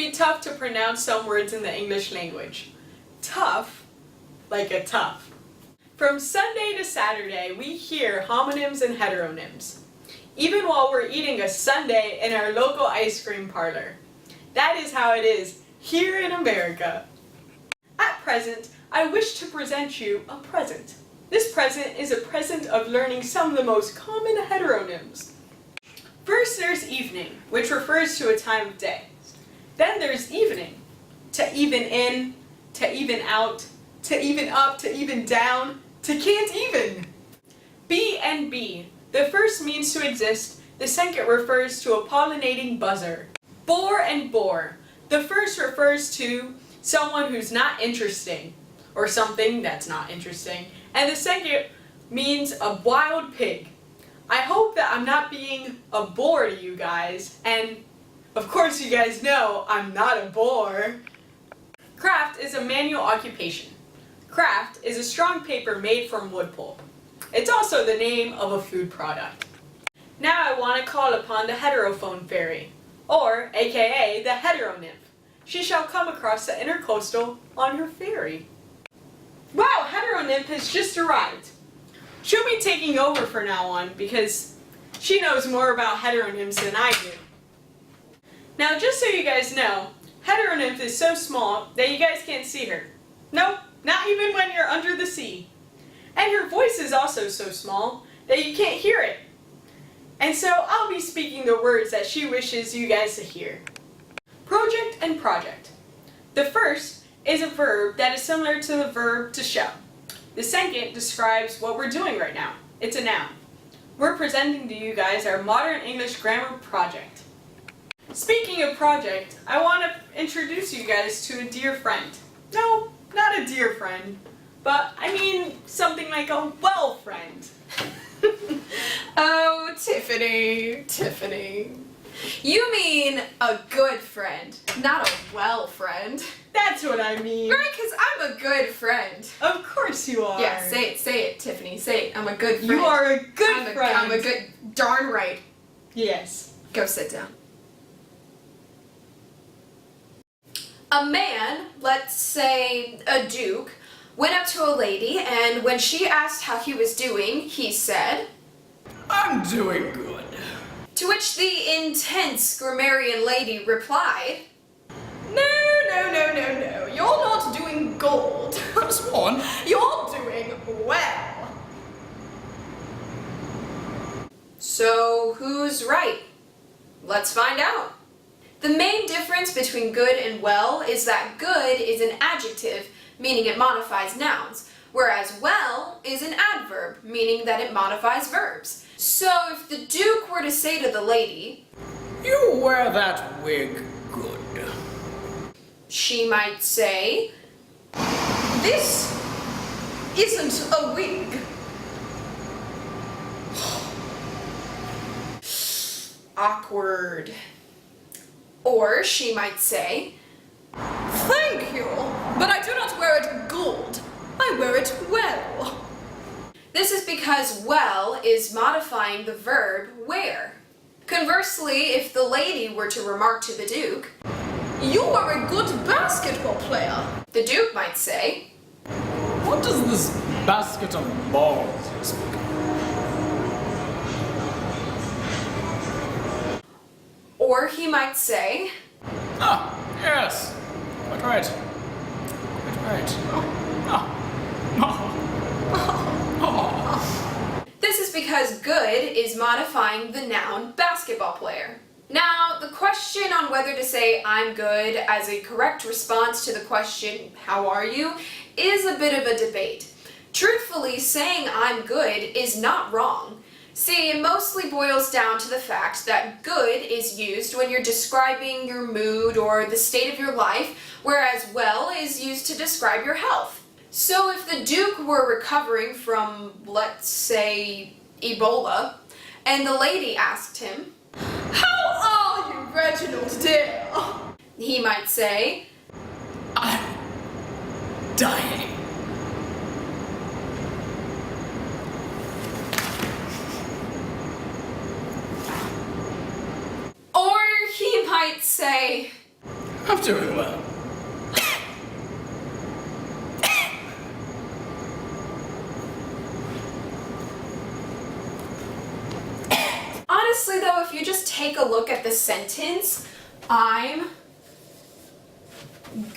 be tough to pronounce some words in the English language. Tough, like a tough. From Sunday to Saturday, we hear homonyms and heteronyms, even while we're eating a sundae in our local ice cream parlor. That is how it is here in America. At present, I wish to present you a present. This present is a present of learning some of the most common heteronyms. First there's evening, which refers to a time of day. Then there's evening, to even in, to even out, to even up, to even down, to can't even. B and B. The first means to exist, the second refers to a pollinating buzzer. Bore and bore. The first refers to someone who's not interesting, or something that's not interesting, and the second means a wild pig. I hope that I'm not being a bore to you guys, and of course you guys know I'm not a bore. Craft is a manual occupation. Craft is a strong paper made from wood pulp. It's also the name of a food product. Now I want to call upon the heterophone fairy, or aka the heteronymph. She shall come across the intercoastal on her ferry. Wow, heteronymph has just arrived. She'll be taking over from now on because she knows more about heteronyms than I do. Now just so you guys know, heteronymph is so small that you guys can't see her. Nope, not even when you're under the sea. And her voice is also so small that you can't hear it. And so I'll be speaking the words that she wishes you guys to hear. Project and project. The first is a verb that is similar to the verb to show. The second describes what we're doing right now. It's a noun. We're presenting to you guys our modern English grammar project. Speaking of project, I want to introduce you guys to a dear friend. No, not a dear friend, but I mean something like a well friend. Oh, Tiffany. You mean a good friend, not a well friend. That's what I mean. Right, because I'm a good friend. Of course you are. Yeah, say it, Tiffany, say it. I'm a good friend. You are a good friend. I'm a good, darn right. Yes. Go sit down. A man, let's say a duke, went up to a lady, and when she asked how he was doing, he said, I'm doing good. to which the intense grammarian lady replied, No, you're not doing gold. Swan, You're doing well. So who's right? Let's find out. The main difference between good and well is that good is an adjective, meaning it modifies nouns, whereas well is an adverb, meaning that it modifies verbs. So if the duke were to say to the lady, you wear that wig good. she might say, This isn't a wig. Awkward. Or she might say, Thank you, but I do not wear it gold. I wear it well. This is because well is modifying the verb wear. Conversely, if the lady were to remark to the duke, You are a good basketball player. the duke might say, What does this basket of balls you speak of? or he might say, Ah, yes. Quite right. Quite right. This is because good is modifying the noun basketball player. Now, the question on whether to say I'm good as a correct response to the question, how are you, is a bit of a debate. Truthfully, saying I'm good is not wrong. See, it mostly boils down to the fact that good is used when you're describing your mood or the state of your life, whereas well is used to describe your health. So if the duke were recovering from, let's say, Ebola, and the lady asked him, How are you, Reginald dear? he might say, I'm dying. or he might say, I'm doing well. Honestly though, if you just take a look at the sentence, I'm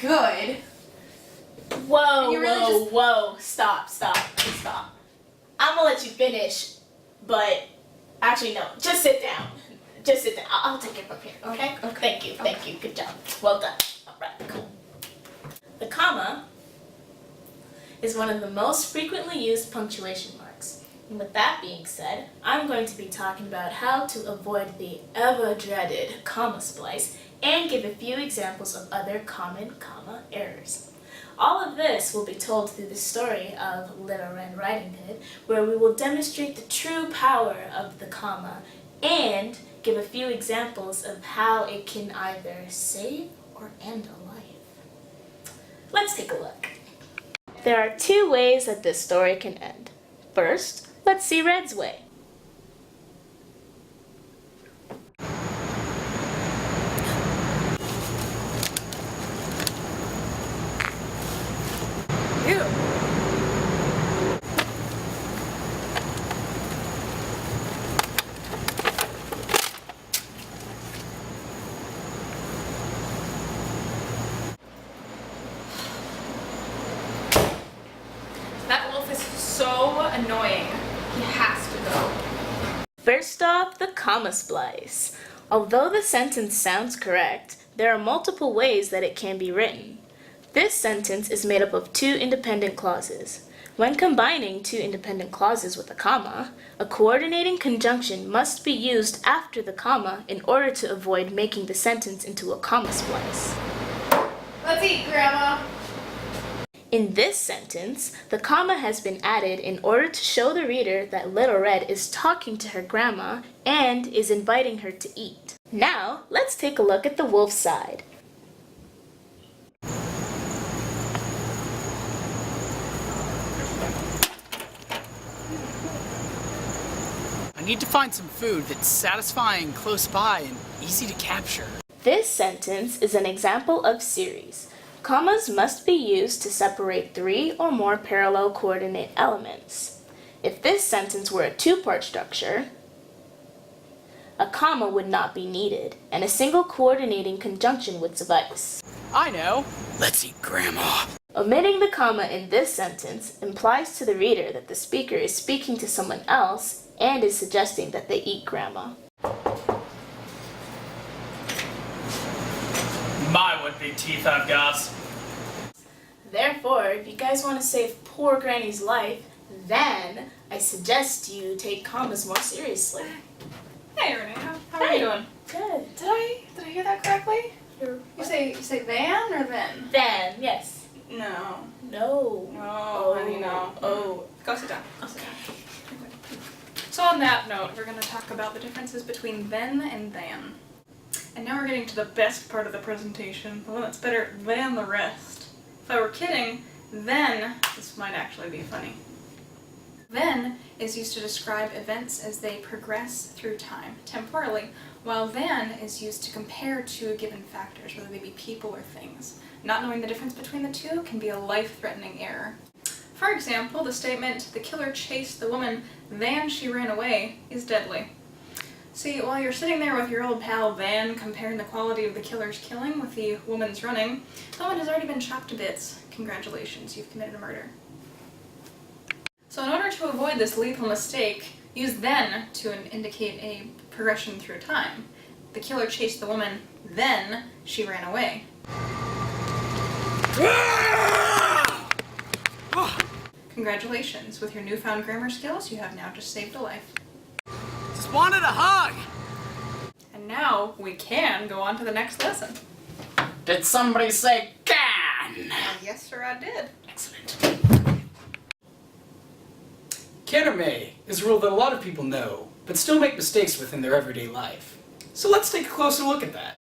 good. Whoa, You really whoa, just- whoa. Stop. I'm gonna let you finish, but actually, no. Just sit down. Just sit down. I'll take it from here, okay? Okay. Thank you. Good job. Well done. Alright, cool. The comma is one of the most frequently used punctuation marks. And with that being said, I'm going to be talking about how to avoid the ever-dreaded comma splice and give a few examples of other common comma errors. All of this will be told through the story of Little Red Riding Hood, where we will demonstrate the true power of the comma and give a few examples of how it can either save or end a life. Let's take a look. There are two ways that this story can end. First, let's see Red's way. Ew. That wolf is so annoying. He has to go. First off, the comma splice. Although the sentence sounds correct, there are multiple ways that it can be written. This sentence is made up of two independent clauses. When combining two independent clauses with a comma, a coordinating conjunction must be used after the comma in order to avoid making the sentence into a comma splice. Let's eat, Grandma. In this sentence, the comma has been added in order to show the reader that Little Red is talking to her grandma and is inviting her to eat. Now, let's take a look at the wolf's side. I need to find some food that's satisfying, close by, and easy to capture. This sentence is an example of series. Commas must be used to separate three or more parallel coordinate elements. If this sentence were a two-part structure, a comma would not be needed, and a single coordinating conjunction would suffice. I know. Let's eat Grandma. Omitting the comma in this sentence implies to the reader that the speaker is speaking to someone else and is suggesting that they eat Grandma. My, what big teeth I've got. Therefore, if you guys want to save poor Granny's life, then I suggest you take commas more seriously. Hey, Renee. How are you doing? Good. Did I hear that correctly? You say van or then? Then, yes. No. No. No, honey, no. Oh. Go sit down. I'll sit down. So on that note, we're going to talk about the differences between then and than. And now we're getting to the best part of the presentation, the one that's better than the rest. If I were kidding, then this might actually be funny. Then is used to describe events as they progress through time, temporally, while than is used to compare two given factors, whether they be people or things. Not knowing the difference between the two can be a life-threatening error. For example, the statement, "the killer chased the woman, then she ran away," is deadly. See, while you're sitting there with your old pal Van comparing the quality of the killer's killing with the woman's running, the woman has already been chopped to bits. Congratulations, you've committed a murder. So in order to avoid this lethal mistake, use then to indicate a progression through time. The killer chased the woman, then she ran away. Congratulations, with your newfound grammar skills, you have now just saved a life. Just wanted a hug. And now we can go on to the next lesson. Did somebody say can? Yes, sir, I did. Excellent. Can or may is a rule that a lot of people know, but still make mistakes within their everyday life. So let's take a closer look at that.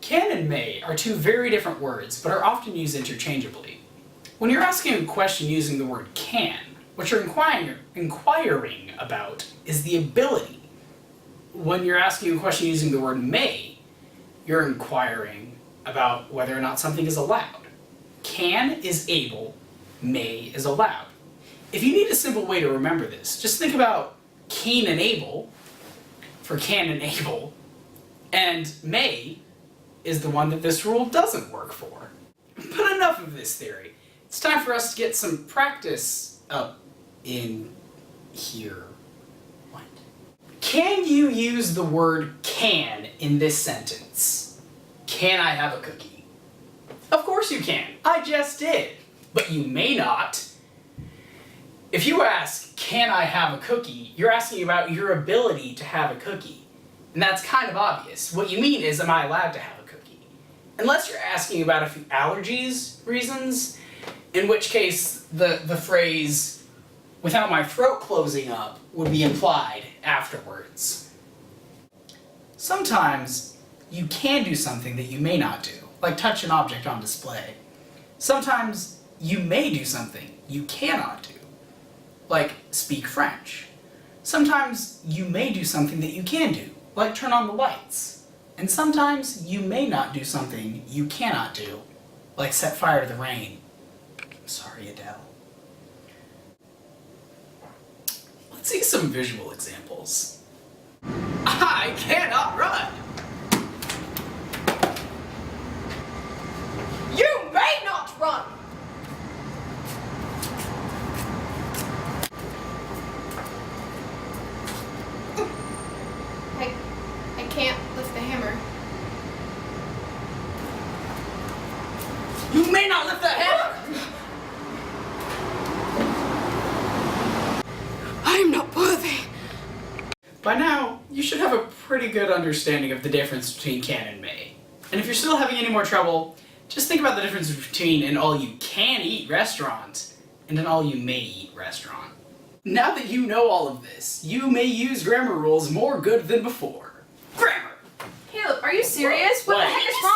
Can and may are two very different words, but are often used interchangeably. When you're asking a question using the word can, what you're inquiring about is the ability. When you're asking a question using the word may, you're inquiring about whether or not something is allowed. Can is able, may is allowed. If you need a simple way to remember this, just think about Cain and Abel for can and able, and may is the one that this rule doesn't work for. But enough of this theory. It's time for us to get some practice up in here. What? Can you use the word can in this sentence? Can I have a cookie? Of course you can. I just did. But you may not. If you ask, can I have a cookie, you're asking about your ability to have a cookie. And that's kind of obvious. What you mean is, am I allowed to have a cookie? Unless you're asking about a few allergies reasons, in which case the phrase, without my throat closing up, would be implied afterwards. Sometimes you can do something that you may not do, like touch an object on display. Sometimes you may do something you cannot do, like speak French. Sometimes you may do something that you can do, like turn on the lights. And sometimes you may not do something you cannot do, like set fire to the rain. I'm sorry, Adele. Let's see some visual examples. I cannot run! You may not run! I can't lift the hammer. You may not lift the hammer! I'm not worthy. By now, you should have a pretty good understanding of the difference between can and may. And if you're still having any more trouble, just think about the difference between an all-you-can-eat restaurant and an all-you-may-eat restaurant. Now that you know all of this, you may use grammar rules more good than before. Grammar! Caleb, are you serious? What the What? heck is wrong